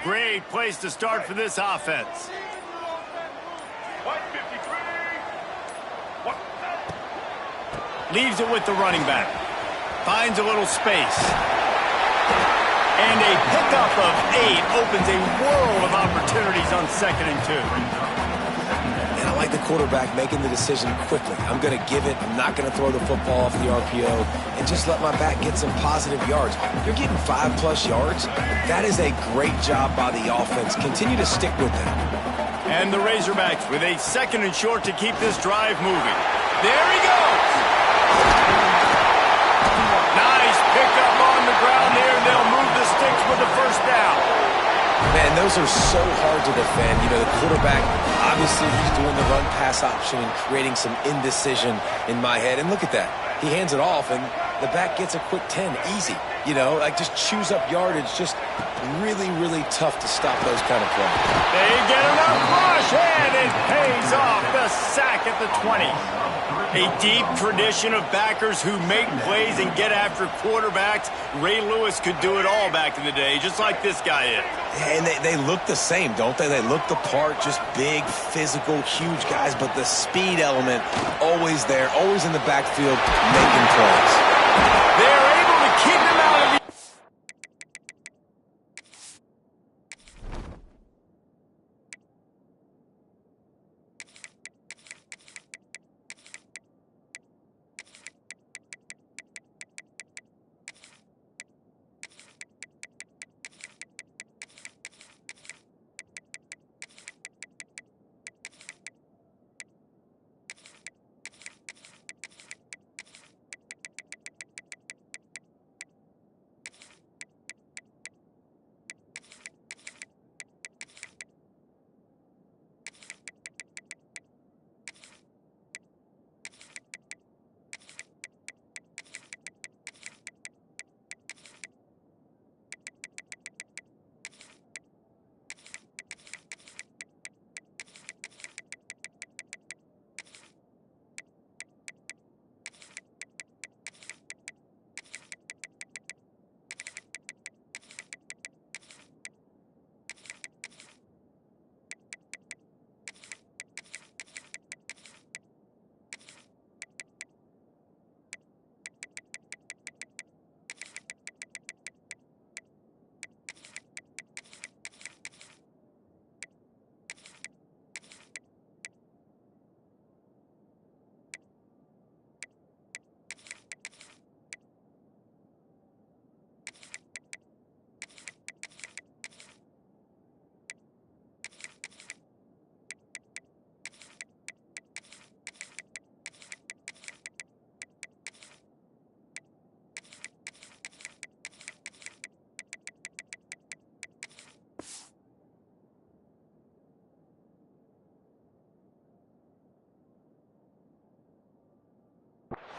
Great place to start for this offense. Leaves it with the running back. Finds a little space. And a pickup of 8 opens a world of opportunities on 2nd and 2. And I like the quarterback making the decision quickly. I'm going to give it. I'm not going to throw the football off the RPO and just let my back get some positive yards. You're getting 5+ yards. That is a great job by the offense. Continue to stick with that. And the Razorbacks with a 2nd and short to keep this drive moving. There he goes. Nice pickup on the ground there, and they'll move the sticks with the first down. Man, those are so hard to defend. You know, the quarterback, obviously he's doing the run-pass option and creating some indecision in my head. And look at that. He hands it off, and the back gets a quick 10. Easy. You know, like just chews up yardage. Just really, really tough to stop those kind of plays. They get enough rush, and it pays off. The sack at the 20. A deep tradition of backers who make plays and get after quarterbacks. Ray Lewis could do it all back in the day, just like this guy is. And they look the same, don't they? They look the part, just big, physical, huge guys, but the speed element always there, always in the backfield making plays. They're able to keep him out of the...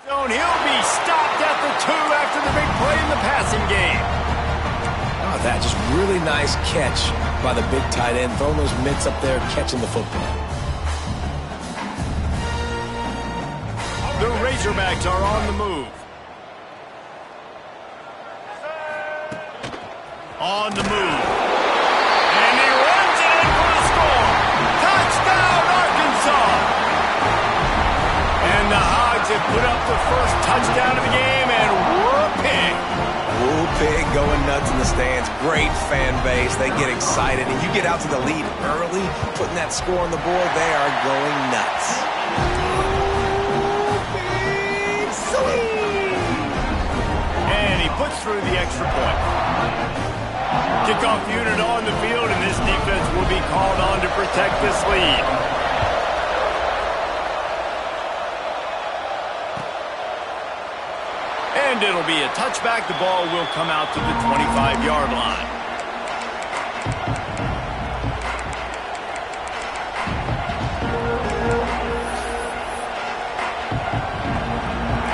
He'll be stopped at the 2 after the big play in the passing game. Oh, that just really nice catch by the big tight end, throwing those mitts up there, catching the football. The Razorbacks are on the move. On the move. And he runs it in for the score. Touchdown, Arkansas! And the Hogs have put up the first touchdown of the game, and whooping. Pig going nuts in the stands. Great fan base. They get excited. And you get out to the lead early, putting that score on the board, they are going nuts. And he puts through the extra point. Kickoff unit on the field, and this defense will be called on to protect this lead. And it'll be a touchback. The ball will come out to the 25-yard line.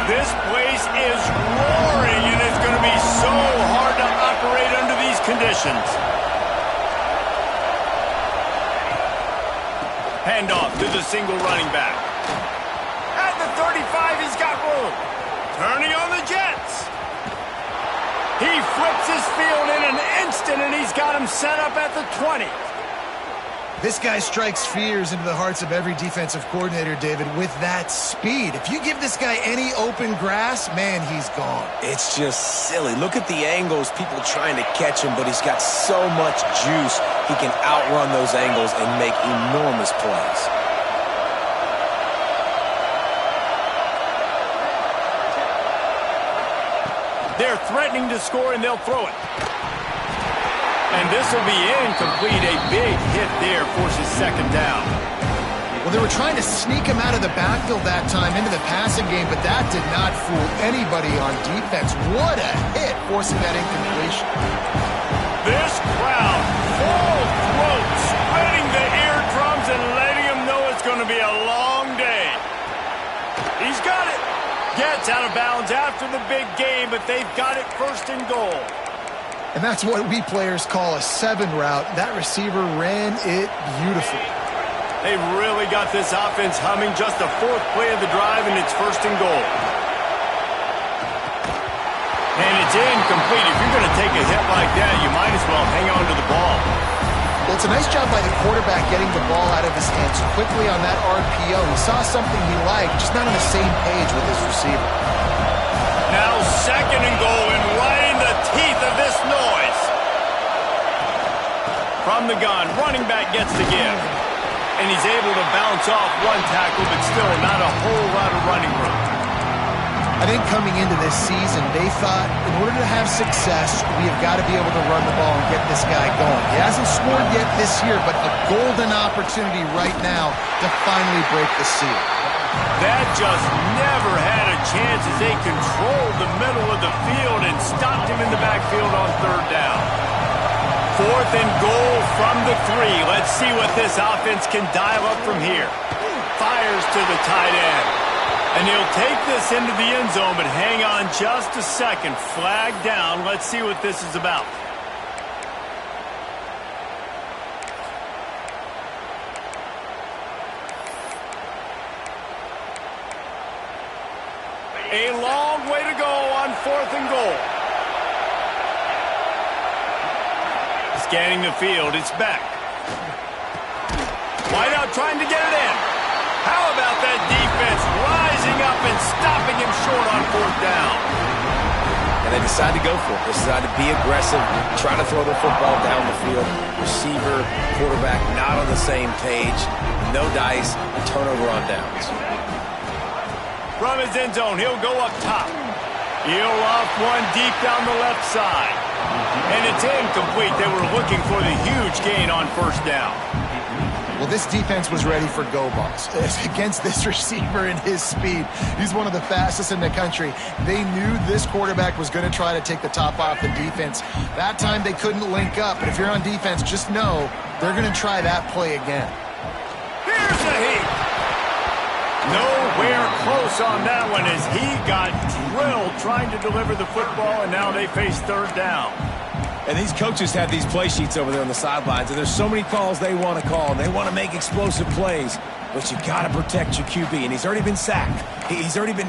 This place is roaring, and it's going to be so hard to operate under these conditions. Handoff to the single running back. At the 35, he's got room. Turning on the Jets. He flips his field in an instant, and he's got him him set up at the 20. This guy strikes fears into the hearts of every defensive coordinator, David, with that speed. If you give this guy any open grass, man, he's gone. It's just silly. Look at the angles, people trying to catch him, but he's got so much juice. He can outrun those angles and make enormous plays. They're threatening to score, and they'll throw it. And this will be incomplete. A big hit there forces second down. Well, they were trying to sneak him out of the backfield that time into the passing game, but that did not fool anybody on defense. What a hit, forcing that incompletion. This crowd, full throat, spreading the eardrums and letting them know it's going to be a long day. He's got it. Gets out of bounds after the big game, but they've got it first and goal. And that's what we players call a 7 route. That receiver ran it beautifully. They've really got this offense humming. Just the 4th play of the drive, and it's first and goal. And it's incomplete. If you're going to take a hit like that, you might as well hang on to the ball. Well, it's a nice job by the quarterback getting the ball out of his hands quickly on that RPO. He saw something he liked, just not on the same page with his receiver. Now second and goal, and right in the teeth of this noise. From the gun, running back gets the give. And he's able to bounce off one tackle, but still not a whole lot of running room. I think coming into this season, they thought in order to have success, we have got to be able to run the ball and get this guy going. He hasn't scored yet this year, but a golden opportunity right now to finally break the seal. That just never had a chance as they controlled the middle of the field and stopped him in the backfield on third down. 4th and goal from the 3. Let's see what this offense can dial up from here. Fires to the tight end. And he'll take this into the end zone, but hang on just a second. Flag down. Let's see what this is about. A long way to go on 4th and goal. Scanning the field, it's back. Wideout trying to get it in. How about that defense rising up and stopping him short on 4th down? And they decide to go for it. They decide to be aggressive, try to throw the football down the field. Receiver, quarterback, not on the same page. No dice, turnover on downs. From his end zone, he'll go up top. He'll off one deep down the left side. And it's incomplete. They were looking for the huge gain on first down. Well, this defense was ready for go balls. Against this receiver and his speed, he's one of the fastest in the country. They knew this quarterback was going to try to take the top off the defense. That time they couldn't link up, but if you're on defense, just know they're going to try that play again. Here's a heat. Nowhere close on that one as he got drilled trying to deliver the football, and now they face third down. And these coaches have these play sheets over there on the sidelines, and there's so many calls they want to call, and they want to make explosive plays. But you got to protect your QB, and he's already been sacked.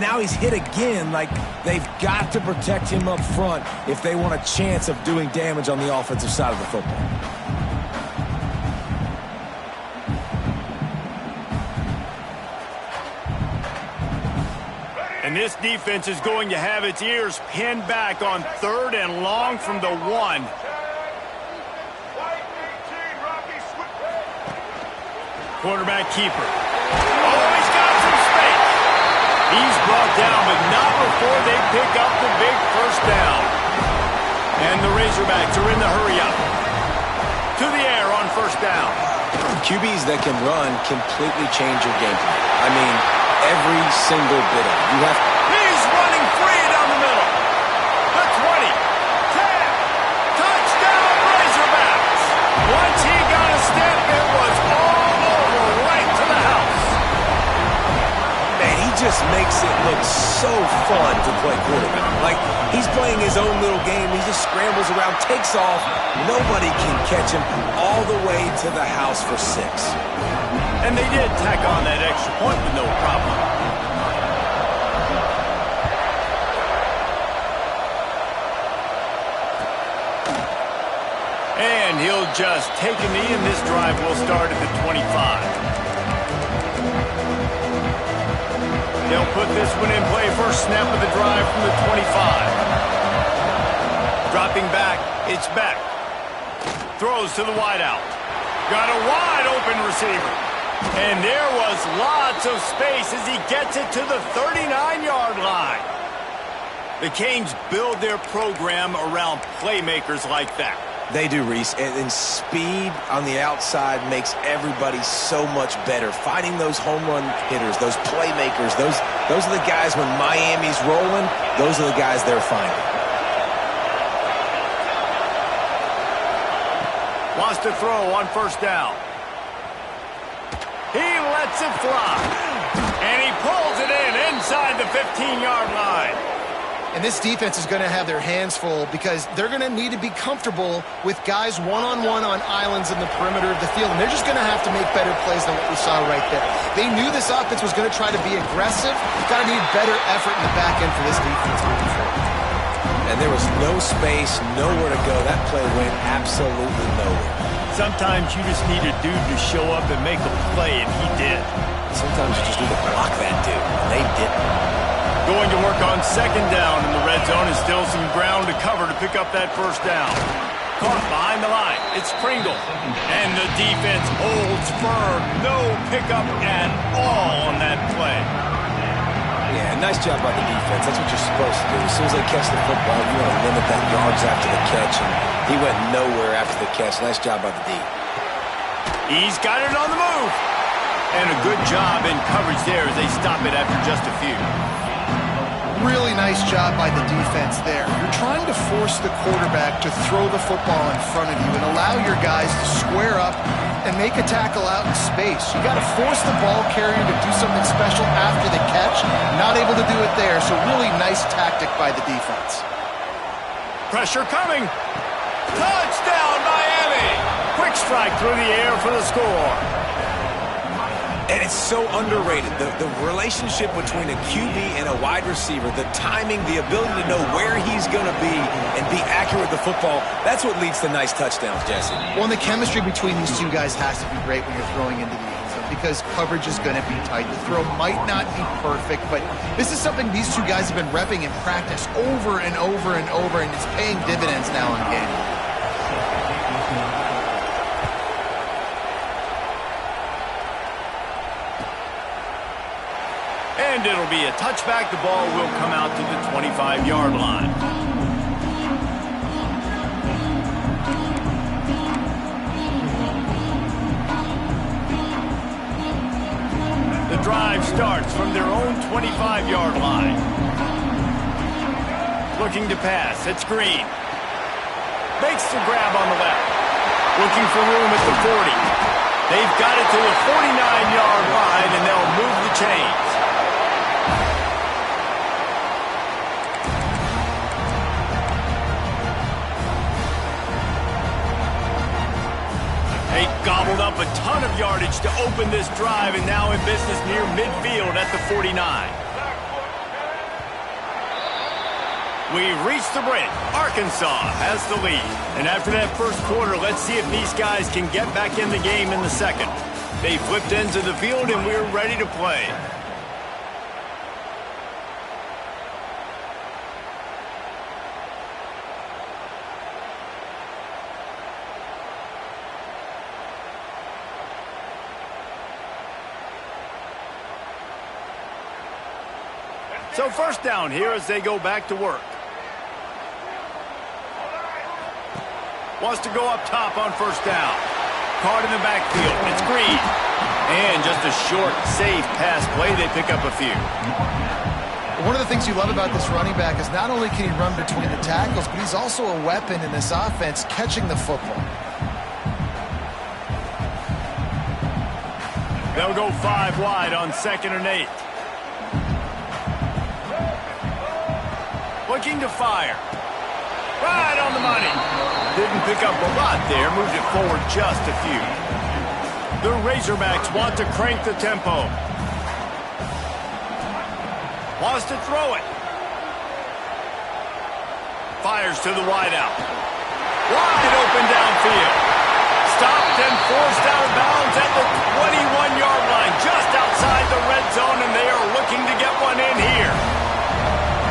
Now he's hit again. Like, they've got to protect him up front if they want a chance of doing damage on the offensive side of the football. And this defense is going to have its ears pinned back on 3rd and long from the 1. Quarterback keeper. Oh, he's got some space. He's brought down, but not before they pick up the big first down. And the Razorbacks are in the hurry-up. To the air on first down. QBs that can run completely change your game plan. I mean, every single bit of it. He's running free down the middle. The 20, 10, touchdown Razorbacks. Once he got a step, it was all over, right to the house. Man, he just makes it look so fun to play quarterback. Like, he's playing his own little game. He just scrambles around, takes off. Nobody can catch him all the way to the house for 6. And they did tack on that extra point with no problem. And he'll just take a knee, and this drive will start at the 25. They'll put this one in play. First snap of the drive from the 25. Dropping back, it's Beck. Throws to the wideout. Got a wide open receiver. And there was lots of space as he gets it to the 39-yard line. The Canes build their program around playmakers like that. They do, Reese, and speed on the outside makes everybody so much better. Finding those home run hitters, those playmakers, those are the guys when Miami's rolling, those are the guys they're finding. Wants to throw on first down. He lets it fly. And he pulls it in inside the 15-yard line. And this defense is going to have their hands full because they're going to need to be comfortable with guys one-on-one on islands in the perimeter of the field. And they're just going to have to make better plays than what we saw right there. They knew this offense was going to try to be aggressive. Got to need better effort in the back end for this defense moving forward. And there was no space, nowhere to go. That play went absolutely nowhere. Sometimes you just need a dude to show up and make a play, and he did. Sometimes you just need to block that dude, and they didn't. Going to work on second down in the red zone, and still some ground to cover to pick up that first down. Caught behind the line. It's Pringle. And the defense holds firm. No pickup at all on that play. Yeah, nice job by the defense. That's what you're supposed to do. As soon as they catch the football, you want to limit that yards after the catch, and he went nowhere after the catch. Nice job by the D. He's got it on the move. And a good job in coverage there as they stop it after just a few. Really nice job by the defense there. You're trying to force the quarterback to throw the football in front of you and allow your guys to square up and make a tackle out in space. You got to force the ball carrier to do something special after the catch. Not able to do it there, so really nice tactic by the defense. Pressure coming. Touchdown, Miami! Quick strike through the air for the score. And it's so underrated. The relationship between a QB and a wide receiver, the timing, the ability to know where he's going to be and be accurate with the football, that's what leads to nice touchdowns, Jesse. Well, and the chemistry between these two guys has to be great when you're throwing into the end zone because coverage is going to be tight. The throw might not be perfect, but this is something these two guys have been repping in practice over and over and over, and it's paying dividends now in game. And it'll be a touchback. The ball will come out to the 25-yard line. The drive starts from their own 25-yard line. Looking to pass. It's Green. Makes the grab on the left. Looking for room at the 40. They've got it to the 49-yard line, and they'll move the chains. They gobbled up a ton of yardage to open this drive, and now in business near midfield at the 49. We've reached the break. Arkansas has the lead. And after that first quarter, let's see if these guys can get back in the game in the second. They flipped into the field, and we're ready to play. So first down here as they go back to work. Wants to go up top on first down. Caught in the backfield. It's Green. And just a short, safe pass play. They pick up a few. One of the things you love about this running back is not only can he run between the tackles, but he's also a weapon in this offense catching the football. They'll go 5 wide on 2nd and 8. Looking to fire. Right on the money. Didn't pick up a lot there. Moved it forward just a few. The Razorbacks want to crank the tempo. Wants to throw it. Fires to the wideout. Wide open downfield. field. Stopped and forced out of bounds at the 21-yard line, just outside the red zone, and they are looking to get one in here.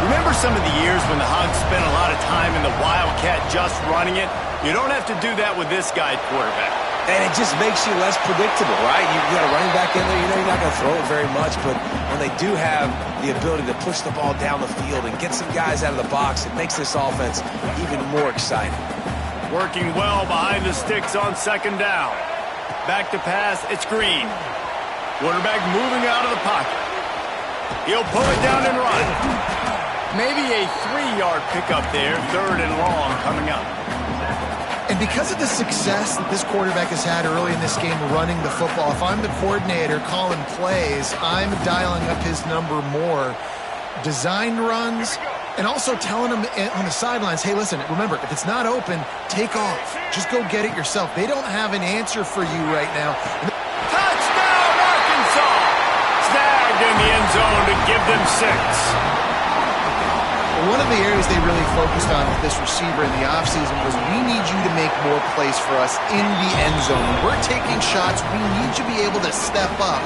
Remember some of the years when the Hogs spent a lot of time in the Wildcat just running it? You don't have to do that with this guy at quarterback. And it just makes you less predictable, right? You got a running back in there, you know you're not going to throw it very much, but when they do have the ability to push the ball down the field and get some guys out of the box, it makes this offense even more exciting. Working well behind the sticks on second down. Back to pass, it's Green. Quarterback moving out of the pocket. He'll pull it down and run. Maybe a 3-yard pickup there, third and long coming up. And because of the success that this quarterback has had early in this game running the football, if I'm the coordinator calling plays, I'm dialing up his number more. Designed runs, and also telling him on the sidelines, hey, listen, remember, if it's not open, take off. Just go get it yourself. They don't have an answer for you right now. Touchdown, Arkansas! Snagged in the end zone to give them 6. One of the areas they really focused on with this receiver in the offseason was we need you to make more plays for us in the end zone. When we're taking shots, we need you to be able to step up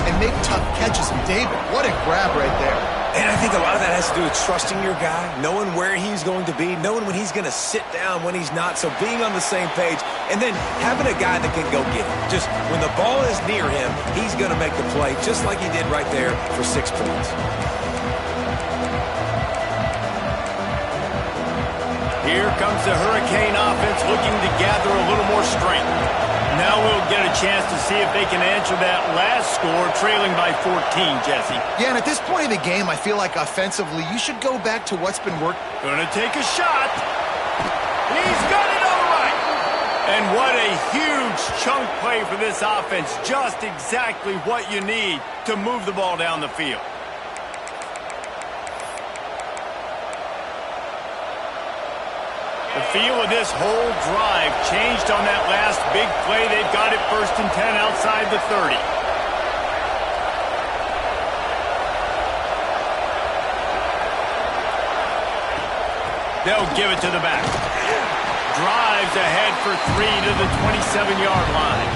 and make tough catches. And David, what a grab right there. And I think a lot of that has to do with trusting your guy, knowing where he's going to be, knowing when he's going to sit down, when he's not, so being on the same page, and then having a guy that can go get it. Just when the ball is near him, he's going to make the play, just like he did right there for 6 points. Here comes the Hurricane offense looking to gather a little more strength. Now we'll get a chance to see if they can answer that last score, trailing by 14, Jesse. Yeah, and at this point in the game, I feel like offensively, you should go back to what's been working. Gonna take a shot. He's got it all right. And what a huge chunk play for this offense. Just exactly what you need to move the ball down the field. The feel of this whole drive changed on that last big play. They've got it 1st and 10 outside the 30. They'll give it to the back. Drives ahead for 3 to the 27-yard line.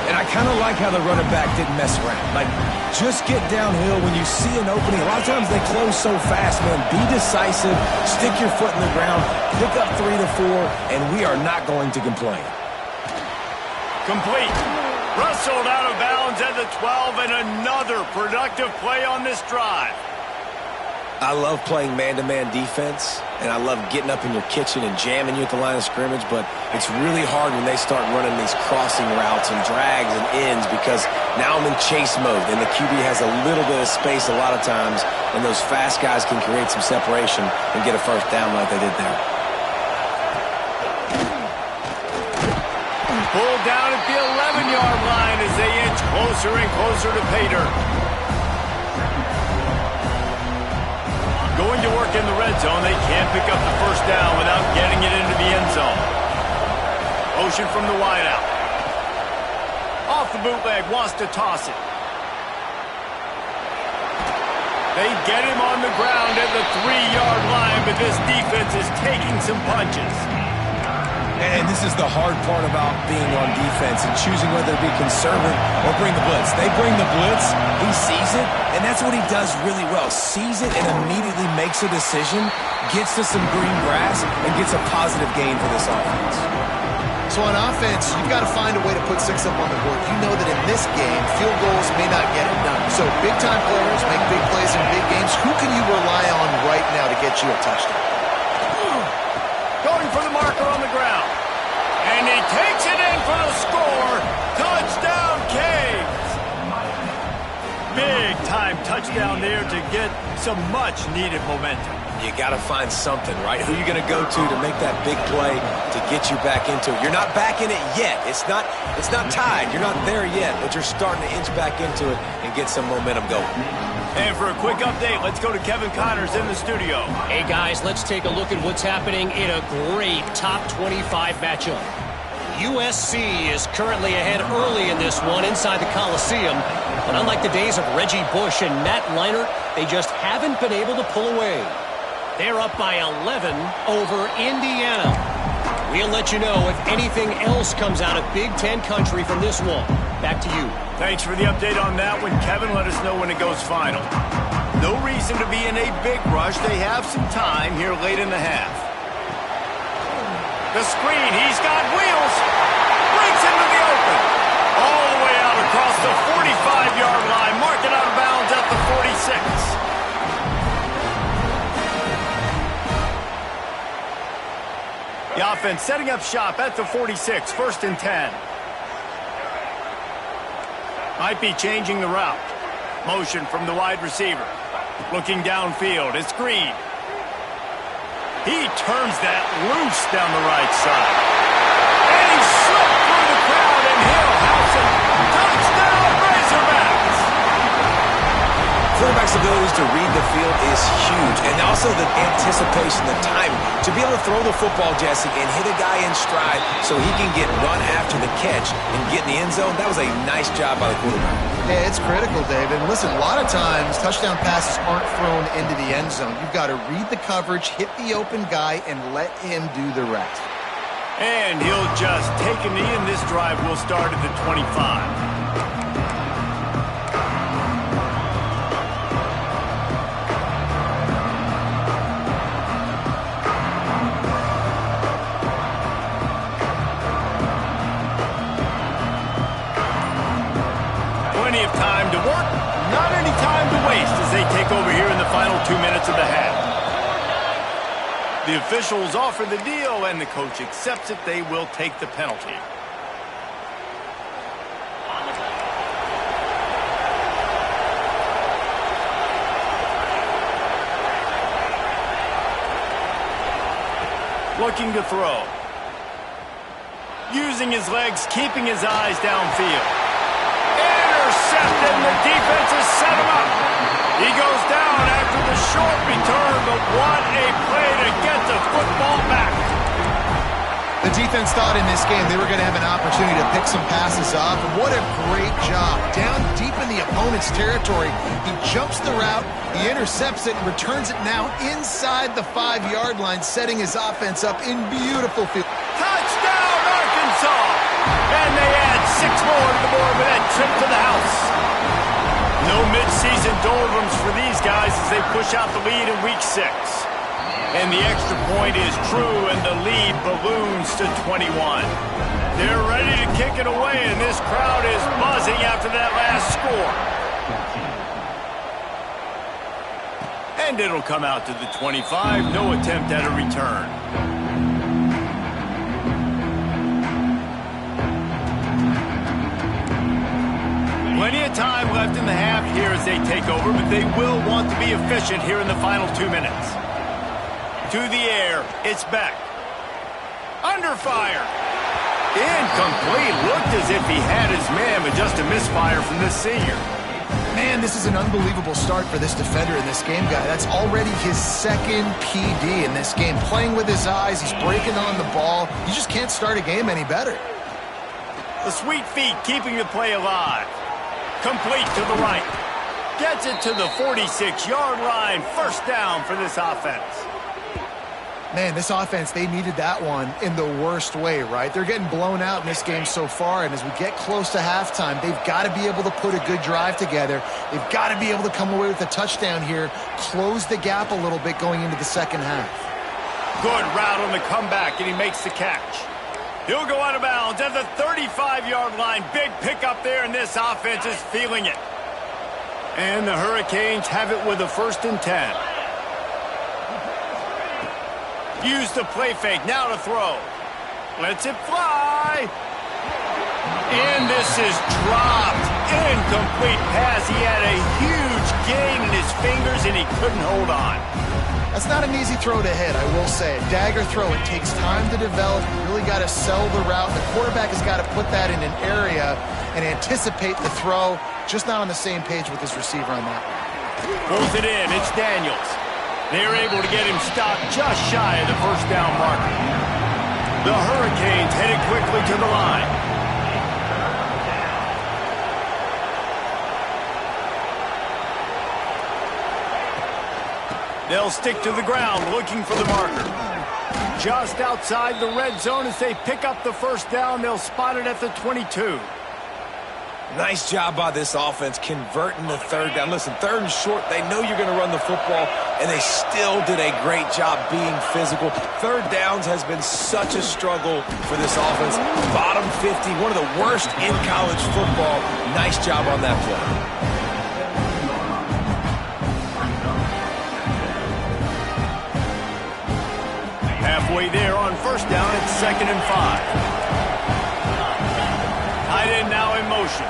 And I kind of like how the running back didn't mess around. Like, just get downhill when you see an opening. A lot of times they close so fast, man. Be decisive, stick your foot in the ground, pick up 3 to 4, and we are not going to complain. Complete. Rustled out of bounds at the 12, and another productive play on this drive. I love playing man-to-man defense, and I love getting up in your kitchen and jamming you at the line of scrimmage, but it's really hard when they start running these crossing routes and drags and ends because now I'm in chase mode, and the QB has a little bit of space a lot of times, and those fast guys can create some separation and get a first down like they did there. Pulled down at the 11-yard line as they inch closer and closer to pay dirt. Going to work in the red zone, they can't pick up the first down without getting it into the end zone. Motion from the wideout. Off the bootleg, wants to toss it. They get him on the ground at the 3-yard line, but this defense is taking some punches. And this is the hard part about being on defense and choosing whether to be conservative or bring the blitz. They bring the blitz, he sees it, and that's what he does really well. Sees it and immediately makes a decision, gets to some green grass, and gets a positive gain for this offense. So on offense, you've got to find a way to put 6 up on the board. You know that in this game, field goals may not get it done. So big-time players make big plays in big games. Who can you rely on right now to get you a touchdown? Going for the marker on the ground. And he takes it in for the score. Touchdown, Canes. Big-time touchdown there to get some much-needed momentum. You got to find something, right? Who are you going to go to make that big play to get you back into it? You're not back in it yet. It's not tied. You're not there yet, but you're starting to inch back into it and get some momentum going. And for a quick update, let's go to Kevin Connors in the studio. Hey, guys, let's take a look at what's happening in a great top 25 matchup. USC is currently ahead early in this one inside the Coliseum. But unlike the days of Reggie Bush and Matt Leinart, they just haven't been able to pull away. They're up by 11 over Indiana. We'll let you know if anything else comes out of Big Ten country from this one. Back to you. Thanks for the update on that one, Kevin. Let us know when it goes final. No reason to be in a big rush. They have some time here late in the half. The screen, he's got wheels. Brings into the open. All the way out across the 45-yard line. Marking out of bounds at the 46. The offense setting up shop at the 46, 1st and 10. Might be changing the route. Motion from the wide receiver. Looking downfield, it's Green. He turns that loose down the right side. And he slipped through the crowd, and he'll house it. Touchdown, Razorbacks! Quarterback's abilities to read the field is huge, and also the anticipation, the timing. To be able to throw the football, Jesse, and hit a guy in stride so he can get run after the catch and get in the end zone, that was a nice job by the quarterback. Yeah, it's critical, David. Listen, a lot of times touchdown passes aren't thrown into the end zone. You've got to read the coverage, hit the open guy, and let him do the rest. And he'll just take a knee, and this drive will start at the 25. Of time to work, not any time to waste as they take over here in the final 2 minutes of the half. The officials offer the deal and the coach accepts it. They will take the penalty. Looking to throw. Using his legs, keeping his eyes downfield. And the defense has set him up. He goes down after the short return, but what a play to get the football back. The defense thought in this game they were going to have an opportunity to pick some passes off, and what a great job. Down deep in the opponent's territory, he jumps the route, he intercepts it, and returns it now inside the 5-yard line, setting his offense up in beautiful field. Touchdown, Arkansas! And they add 6 more to the board with that trip to the house. No mid-season doldrums for these guys as they push out the lead in Week 6. And the extra point is true, and the lead balloons to 21. They're ready to kick it away, and this crowd is buzzing after that last score. And it'll come out to the 25. No attempt at a return. Plenty of time left in the half here as they take over, but they will want to be efficient here in the final 2 minutes. To the air, it's Beck. Under fire. Incomplete. Looked as if he had his man, but just a misfire from this senior. Man, this is an unbelievable start for this defender in this game, guy. That's already his 2nd PD in this game. Playing with his eyes, he's breaking on the ball. You just can't start a game any better. The sweet feet keeping the play alive. Complete to the right. Gets it to the 46-yard line. 1st down for this offense. Man, this offense, they needed that one in the worst way, right? They're getting blown out in this game so far, and as we get close to halftime, they've got to be able to put a good drive together. They've got to be able to come away with a touchdown here, close the gap a little bit going into the second half. Good route on the comeback, and he makes the catch. He'll go out of bounds at the 35-yard line. Big pickup there, and this offense is feeling it. And the Hurricanes have it with a 1st and 10. Use the play fake, now to throw. Lets it fly. And this is dropped. Incomplete pass. He had a huge gain in his fingers, and he couldn't hold on. That's not an easy throw to hit, I will say. Dagger throw, it takes time to develop. You really got to sell the route. The quarterback has got to put that in an area and anticipate the throw. Just not on the same page with his receiver on that. Pulls it in. It's Daniels. They're able to get him stopped just shy of the 1st down marker. The Hurricanes headed quickly to the line. They'll stick to the ground looking for the marker. just outside the red zone as they pick up the first down. They'll spot it at the 22. Nice job by this offense converting the third down. Listen, third and short, they know you're going to run the football, and they still did a great job being physical. Third downs has been such a struggle for this offense. Bottom 50, one of the worst in college football. Nice job on that play. Halfway there on first down, it's 2nd and 5. Tight end now in motion.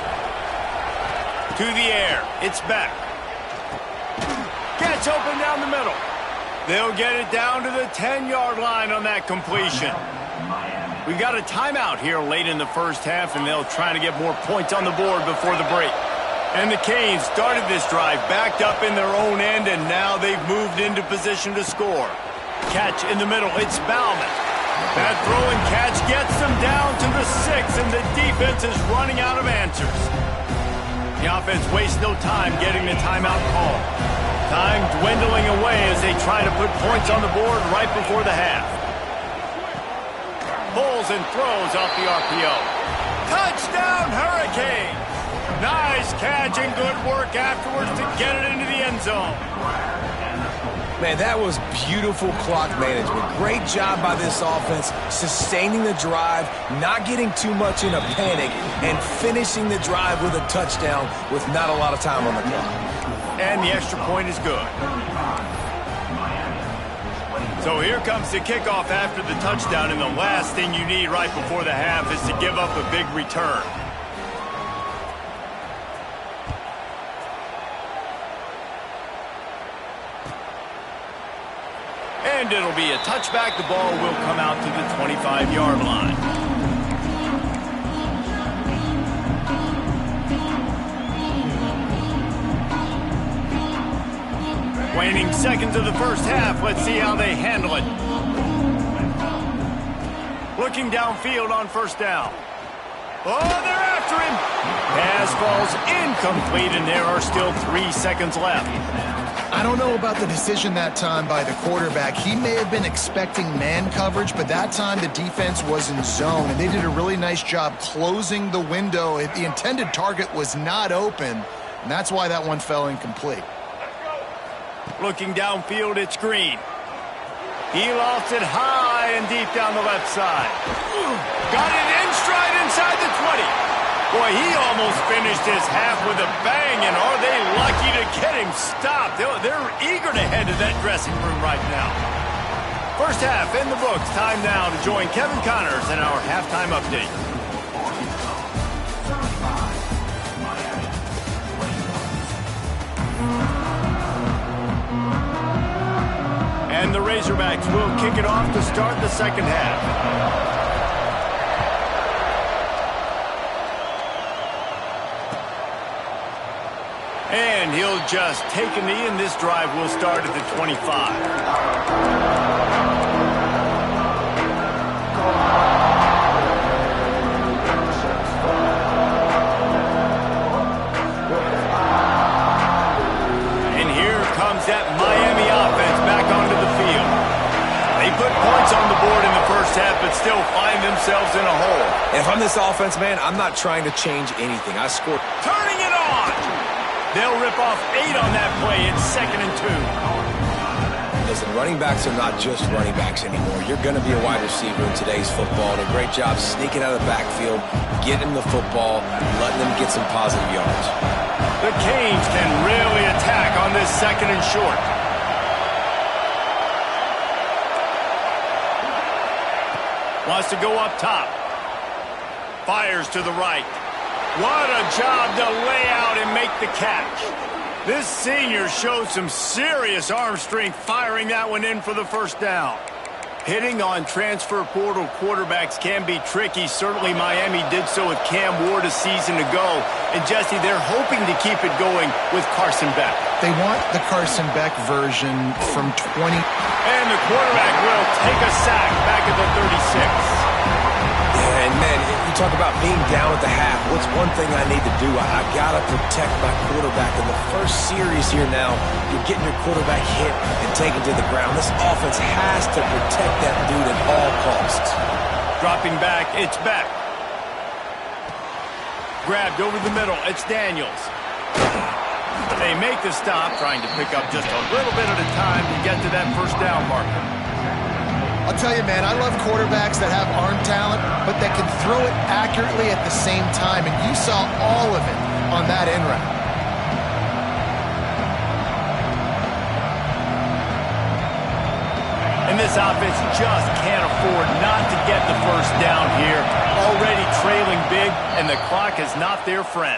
To the air. It's back. Gets open down the middle. They'll get it down to the 10-yard line on that completion. We've got a timeout here late in the first half, and they'll try to get more points on the board before the break. And the Canes started this drive backed up in their own end, and now they've moved into position to score. Catch in the middle. It's Bauman. That throw and catch gets them down to the 6, and the defense is running out of answers. The offense wastes no time getting the timeout call. Time dwindling away as they try to put points on the board right before the half. Pulls and throws off the RPO. Touchdown, Hurricanes! Nice catch and good work afterwards to get it into the end zone. Man, that was beautiful clock management. Great job by this offense, sustaining the drive, not getting too much in a panic, and finishing the drive with a touchdown with not a lot of time on the clock. And the extra point is good. So here comes the kickoff after the touchdown, and the last thing you need right before the half is to give up a big return. And it'll be a touchback. The ball will come out to the 25-yard line. Waning seconds of the first half. Let's see how they handle it. Looking downfield on first down. Oh, they're after him. Pass falls incomplete, and there are still 3 seconds left. I don't know about the decision that time by the quarterback. He may have been expecting man coverage, but that time the defense was in zone, and they did a really nice job closing the window. The intended target was not open, and that's why that one fell incomplete. Looking downfield, it's Green. He lofts it high and deep down the left side. Got it in stride inside the 20. Boy, he almost finished his half with a bang, and are they lucky to get him stopped. They're eager to head to that dressing room right now. First half in the books. Time now to join Kevin Connors in our halftime update. And the Razorbacks will kick it off to start the second half. And he'll just take a knee, and this drive will start at the 25. And here comes that Miami offense back onto the field. They put points on the board in the first half, but still find themselves in a hole. And if I'm this offense, man, I'm not trying to change anything. I scored. Turning it on! They'll rip off 8 on that play. It's 2nd and 2. Listen, running backs are not just running backs anymore. You're going to be a wide receiver in today's football. And a great job sneaking out of the backfield, getting the football, letting them get some positive yards. The Canes can really attack on this 2nd and short. Wants to go up top. Fires to the right. What a job to lay out and make the catch. This senior showed some serious arm strength firing that one in for the first down. Hitting on transfer portal quarterbacks can be tricky. Certainly Miami did so with Cam Ward a season ago. And Jesse, they're hoping to keep it going with Carson Beck. They want the Carson Beck version from 20. And the quarterback will take a sack back at the 36. Yeah, and man, talk about being down at the half. What's one thing I need to do? I got to protect my quarterback. In the first series here now, you're getting your quarterback hit and taken to the ground. This offense has to protect that dude at all costs. Dropping back, it's Beck. Grabbed over the middle, it's Daniels. They make the stop, trying to pick up just a little bit at a time to get to that first down marker. I'll tell you, man, I love quarterbacks that have arm talent, but that can throw it accurately at the same time, and you saw all of it on that end route. And this offense just can't afford not to get the first down here. Already trailing big, and the clock is not their friend.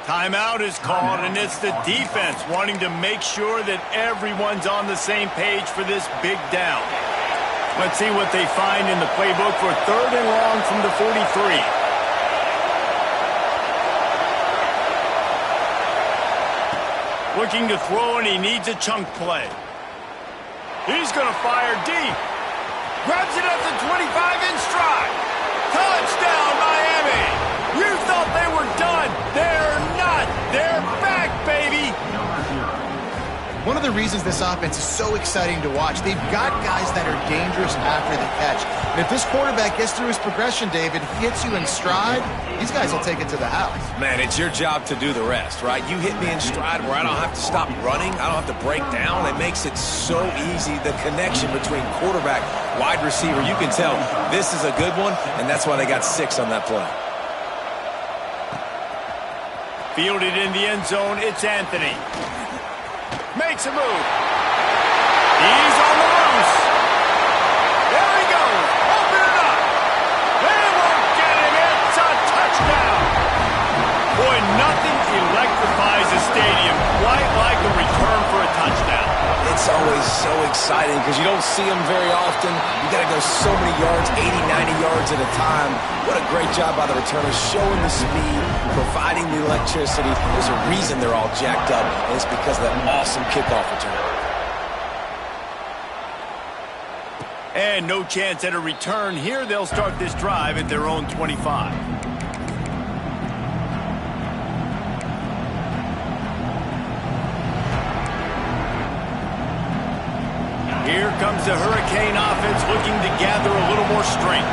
Timeout is called, and it's the defense wanting to make sure that everyone's on the same page for this big down. Let's see what they find in the playbook for 3rd and long from the 43. Looking to throw, and he needs a chunk play. He's going to fire deep. Grabs it at the 25 in stride. Touchdown, Miami. You thought they were done. They're not. They're back, baby. One of the reasons this offense is so exciting to watch, they've got guys that are dangerous after the catch. And if this quarterback gets through his progression, David, hits you in stride, these guys will take it to the house. Man, it's your job to do the rest, right? You hit me in stride where I don't have to stop running. I don't have to break down. It makes it so easy. The connection between quarterback, wide receiver, you can tell this is a good one, and that's why they got 6 on that play. Fielded in the end zone, it's Anthony. Makes a move. He's on the loose. There he goes. Open it up. They won't get him. It's a touchdown. Boy, nothing electrifies a stadium quite like a return for a touchdown. It's always so exciting because you don't see them very often. You got to go so many yards, 80, 90 yards at a time. What a great job by the returners, showing the speed, providing the electricity. There's a reason they're all jacked up, and it's because of that awesome kickoff return. And no chance at a return here. They'll start this drive at their own 25. Here comes the Hurricane offense looking to gather a little more strength.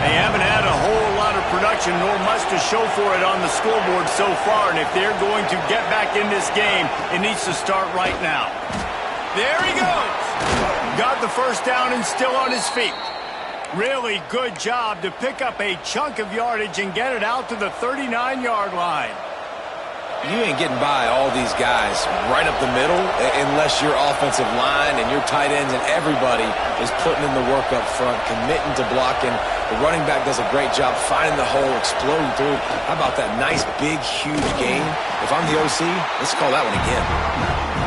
They haven't had a whole lot of production nor much to show for it on the scoreboard so far, and if they're going to get back in this game, it needs to start right now. There he goes. Got the first down and still on his feet. Really good job to pick up a chunk of yardage and get it out to the 39-yard line. You ain't getting by all these guys right up the middle unless your offensive line and your tight ends and everybody is putting in the work up front, committing to blocking. The running back does a great job finding the hole, exploding through. How about that nice, big, huge gain? If I'm the OC, let's call that one again.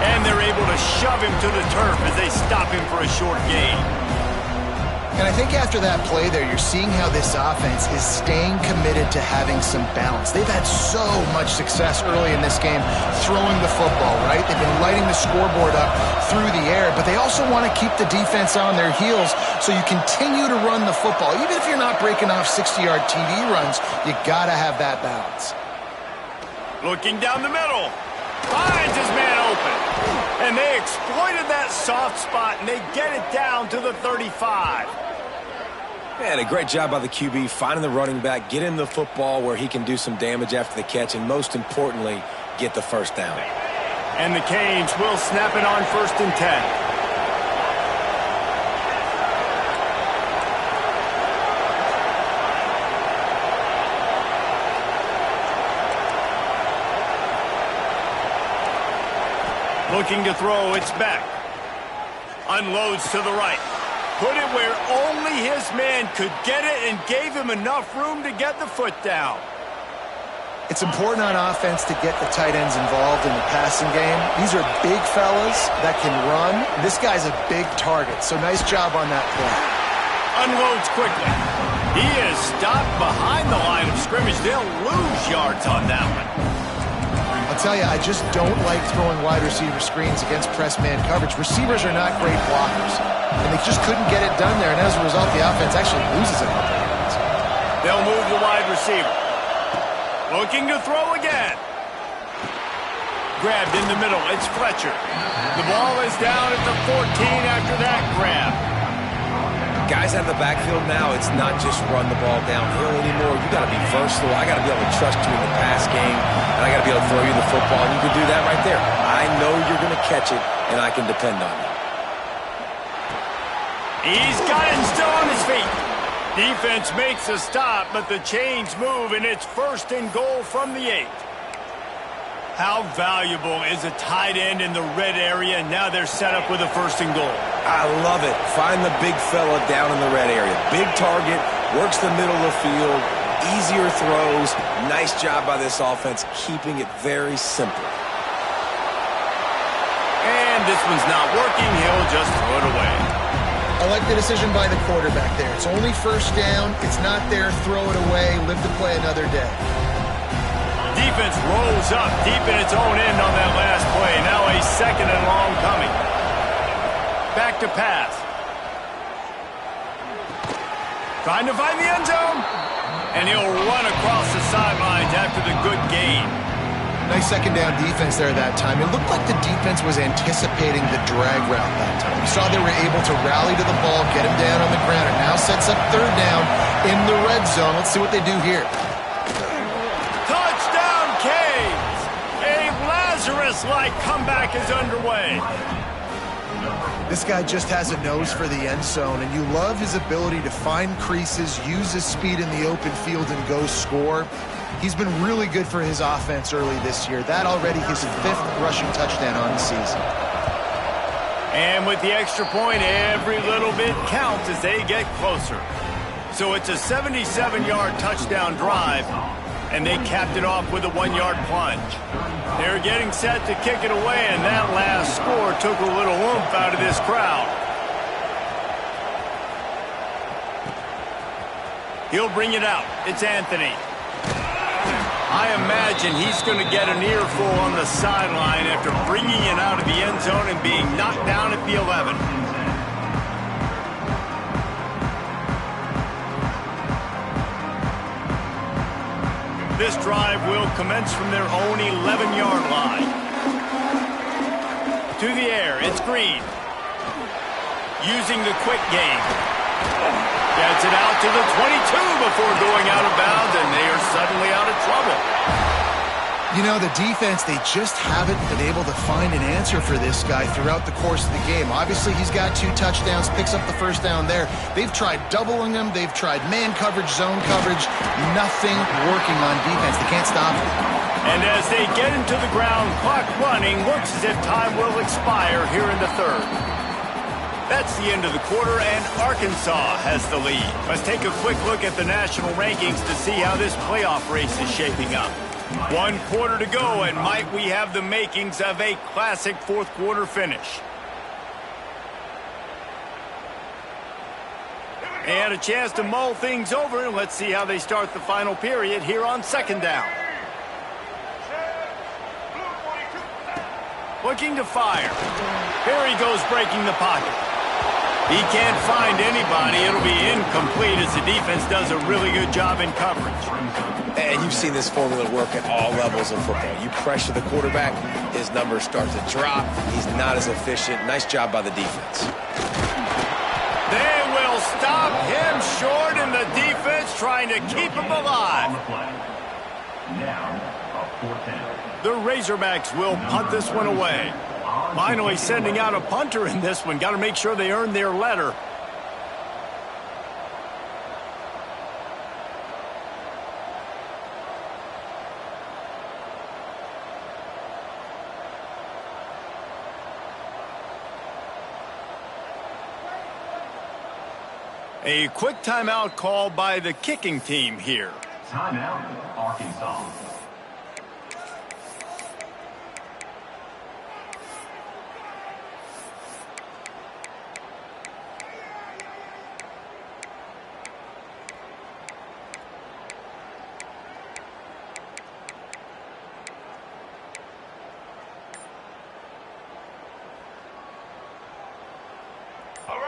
And they're able to shove him to the turf as they stop him for a short gain. And I think after that play there, you're seeing how this offense is staying committed to having some balance. They've had so much success early in this game throwing the football, right? They've been lighting the scoreboard up through the air, but they also want to keep the defense on their heels so you continue to run the football. Even if you're not breaking off 60-yard TD runs, you got to have that balance. Looking down the middle. Finds his man open. And they exploited that soft spot, and they get it down to the 35. Man, a great job by the QB, finding the running back, get him the football where he can do some damage after the catch, and most importantly, get the first down. And the Canes will snap it on 1st and 10. Looking to throw, it's Beck. Unloads to the right. Put it where only his man could get it and gave him enough room to get the foot down. It's important on offense to get the tight ends involved in the passing game. These are big fellas that can run. This guy's a big target, so nice job on that play. Unloads quickly. He is stopped behind the line of scrimmage. They'll lose yards on that one. I'll tell you, I just don't like throwing wide receiver screens against press man coverage. Receivers are not great blockers, and they just couldn't get it done there, and as a result, the offense actually loses it. They'll move the wide receiver. Looking to throw again. Grabbed in the middle. It's Fletcher. The ball is down at the 14 after that grab. Guys out of the backfield now, it's not just run the ball downhill anymore. You got to be versatile. I got to be able to trust you in the pass game, and I got to be able to throw you the football, and you can do that right there. I know you're going to catch it, and I can depend on you. He's got it and still on his feet. Defense makes a stop, but the chains move, and it's 1st and goal from the 8. How valuable is a tight end in the red area? Now they're set up with a 1st and goal. I love it. Find the big fella down in the red area. Big target, works the middle of the field, easier throws. Nice job by this offense, keeping it very simple. And this one's not working. He'll just throw it away. I like the decision by the quarterback there. It's only 1st down. It's not there. Throw it away. Live to play another day. Defense rolls up deep in its own end on that last play. Now a 2nd and long coming. Back to pass. Trying to find the end zone. And he'll run across the sidelines after the good gain. Nice 2nd down defense there that time. It looked like the defense was anticipating the drag route that time. We saw they were able to rally to the ball, get him down on the ground. It now sets up 3rd down in the red zone. Let's see what they do here. Touchdown, Canes! A Lazarus-like comeback is underway. This guy just has a nose for the end zone, and you love his ability to find creases, use his speed in the open field, and go score. He's been really good for his offense early this year. That already his 5th rushing touchdown on the season. And with the extra point, every little bit counts as they get closer. So it's a 77-yard touchdown drive, and they capped it off with a 1-yard plunge. They're getting set to kick it away, and that last score took a little oomph out of this crowd. He'll bring it out. It's Anthony. I imagine he's going to get an earful on the sideline after bringing it out of the end zone and being knocked down at the 11. This drive will commence from their own 11-yard line. To the air, it's Green. Using the quick game. Gets it out to the 22 before going out of bounds, and they are suddenly out of trouble. You know, the defense, they just haven't been able to find an answer for this guy throughout the course of the game. Obviously, he's got 2 touchdowns, picks up the 1st down there. They've tried doubling him. They've tried man coverage, zone coverage. Nothing working on defense. They can't stop him. And as they get into the ground, clock running, looks as if time will expire here in the 3rd. That's the end of the quarter, and Arkansas has the lead. Let's take a quick look at the national rankings to see how this playoff race is shaping up. 1 quarter to go, and might we have the makings of a classic 4th quarter finish. And a chance to mull things over, and let's see how they start the final period here on 2nd down. Looking to fire. Here he goes, breaking the pocket. He can't find anybody. It'll be incomplete as the defense does a really good job in coverage. And you've seen this formula work at all levels of football. You pressure the quarterback, his numbers start to drop. He's not as efficient. Nice job by the defense. They will stop him short, and the defense trying to keep him alive. The Razorbacks will punt this one away. Finally sending out a punter in this one. Got to make sure they earn their letter. A quick timeout call by the kicking team here. Timeout, Arkansas.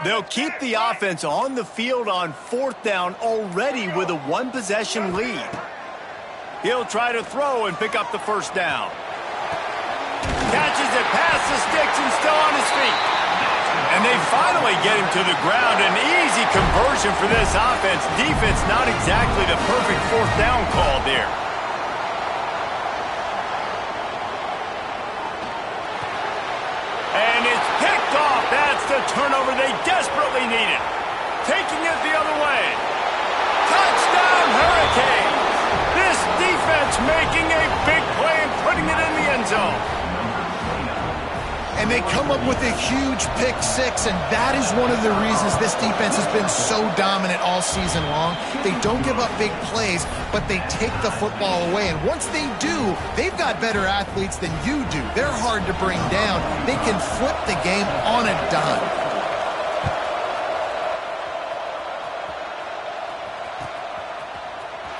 They'll keep the offense on the field on 4th down already with a 1-possession lead. He'll try to throw and pick up the 1st down. Catches it past the sticks and still on his feet. And they finally get him to the ground. An easy conversion for this offense. Defense not exactly the perfect 4th down call there. And it's picked off. That's the turnover they desperately needed. Taking it the other way. Touchdown, Hurricanes! This defense making a big play and putting it in the end zone. And they come up with a huge pick six, and that is one of the reasons this defense has been so dominant all season long. They don't give up big plays, but they take the football away. And once they do, they've got better athletes than you do. They're hard to bring down. They can flip the game on a dime.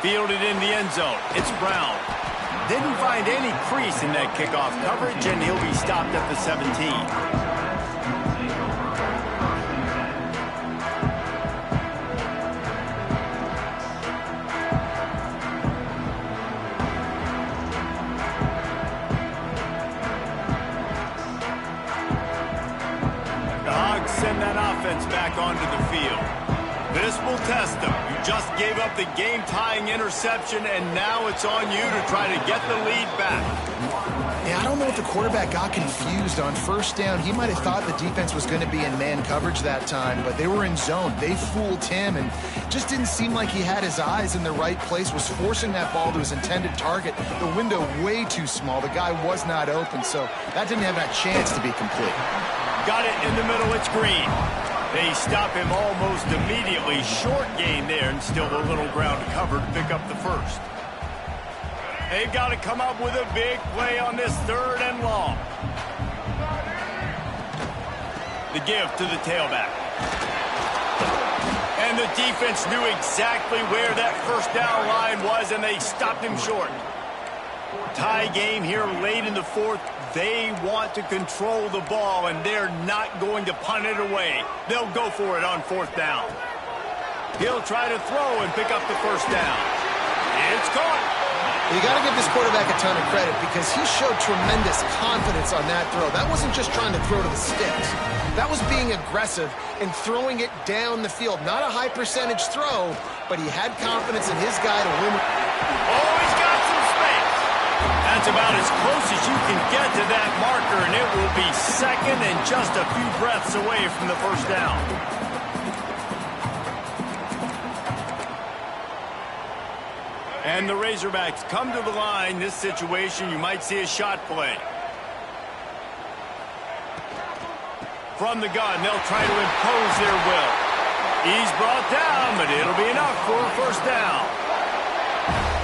Fielded in the end zone. It's Brown. Didn't find any crease in that kickoff coverage, and he'll be stopped at the 17. The Hogs send that offense back onto the field. This will test them. You just gave up the game-tying interception, and now it's on you to try to get the lead back. Yeah, I don't know if the quarterback got confused on 1st down. He might have thought the defense was going to be in man coverage that time, but they were in zone. They fooled him, and just didn't seem like he had his eyes in the right place, was forcing that ball to his intended target. The window way too small. The guy was not open, so that didn't have a chance to be complete. Got it in the middle. It's Green. They stop him almost immediately. Short gain there, and still a little ground covered to pick up the 1st. They've got to come up with a big play on this 3rd and long. The give to the tailback. And the defense knew exactly where that 1st down line was, and they stopped him short. Tie game here late in the 4th. They want to control the ball, and they're not going to punt it away. They'll go for it on 4th down. He'll try to throw and pick up the 1st down. It's caught. You got to give this quarterback a ton of credit because he showed tremendous confidence on that throw. That wasn't just trying to throw to the sticks. That was being aggressive and throwing it down the field. Not a high percentage throw, but he had confidence in his guy to win. Oh, he's got some space. That's about as close as you can get to that marker, and it will be 2nd and just a few breaths away from the 1st down. And the Razorbacks come to the line. This situation, you might see a shot play. From the gun, they'll try to impose their will. He's brought down, but it'll be enough for a 1st down.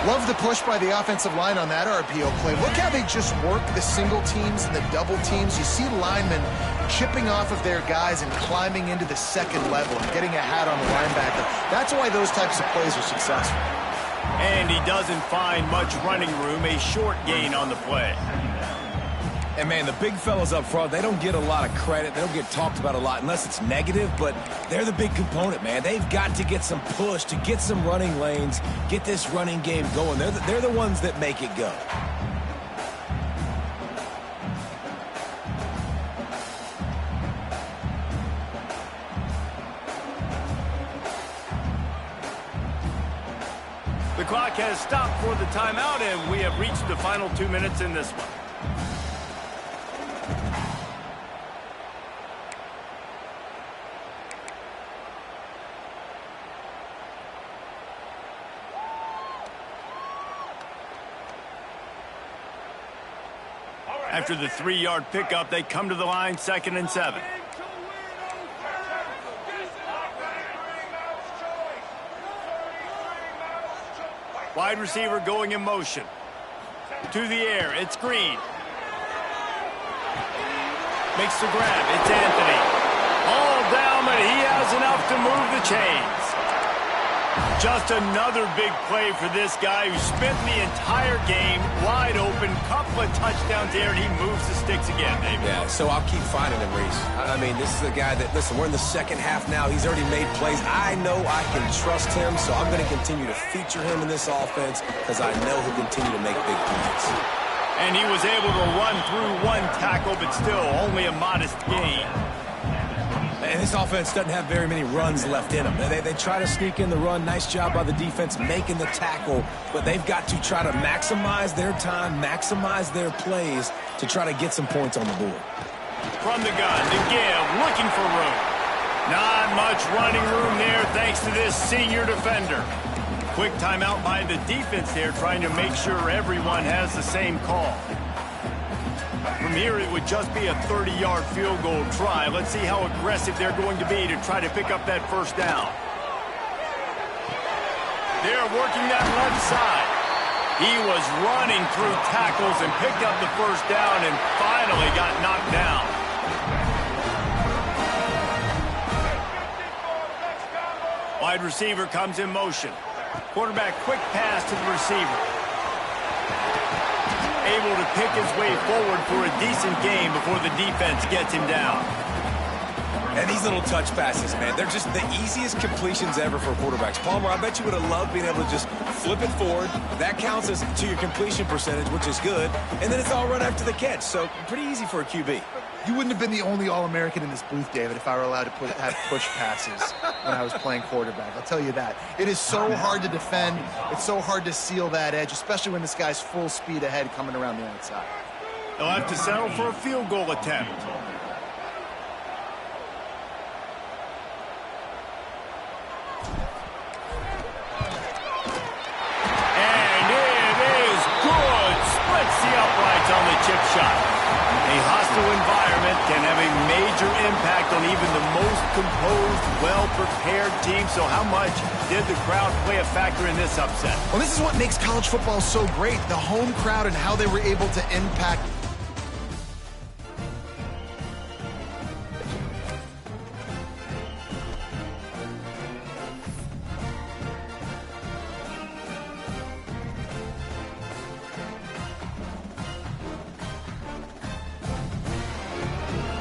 Love the push by the offensive line on that RPO play. Look how they just work the single teams and the double teams. You see linemen chipping off of their guys and climbing into the 2nd level and getting a hat on the linebacker. That's why those types of plays are successful. And he doesn't find much running room, a short gain on the play. And, man, the big fellas up front, they don't get a lot of credit. They don't get talked about a lot unless it's negative, but they're the big component, man. They've got to get some push, to get some running lanes, get this running game going. They're the ones that make it go. The clock has stopped for the timeout, and we have reached the final 2 minutes in this one. After the 3-yard pickup, they come to the line, 2nd and 7. Wide receiver going in motion. To the air, it's Green. Makes the grab, it's Anthony. All down, but he has enough to move the chains. Just another big play for this guy who spent the entire game wide open, couple of touchdowns there, and he moves the sticks again, David. Yeah, so I'll keep finding him, Reese. I mean, this is a guy that, listen, we're in the second half now. He's already made plays. I know I can trust him, so I'm going to continue to feature him in this offense because I know he'll continue to make big plays. And he was able to run through one tackle, but still only a modest gain. And this offense doesn't have very many runs left in them. They try to sneak in the run. Nice job by the defense making the tackle. But they've got to try to maximize their time, maximize their plays to try to get some points on the board. From the gun to give, looking for room. Not much running room there thanks to this senior defender. Quick timeout by the defense there, trying to make sure everyone has the same call. From here, it would just be a 30-yard field goal try. Let's see how aggressive they're going to be to try to pick up that first down. They're working that left side. He was running through tackles and picked up the first down and finally got knocked down. Wide receiver comes in motion. Quarterback quick pass to the receiver. Able to pick his way forward for a decent game before the defense gets him down. And these little touch passes, man, they're just the easiest completions ever for quarterbacks. Palmer, I bet you would have loved being able to just flip it forward. That counts as to your completion percentage, which is good. And then it's all run after the catch, so pretty easy for a QB. You wouldn't have been the only All-American in this booth, David, if I were allowed to have push passes when I was playing quarterback. I'll tell you that. It is so hard to defend. It's so hard to seal that edge, especially when this guy's full speed ahead coming around the outside. They'll have to settle for a field goal attempt. And it is good. Splits the uprights on the chip shot. A hostile environment can have a major impact on even the most composed, well-prepared team. So how much did the crowd play a factor in this upset? Well, this is what makes college football so great, the home crowd and how they were able to impact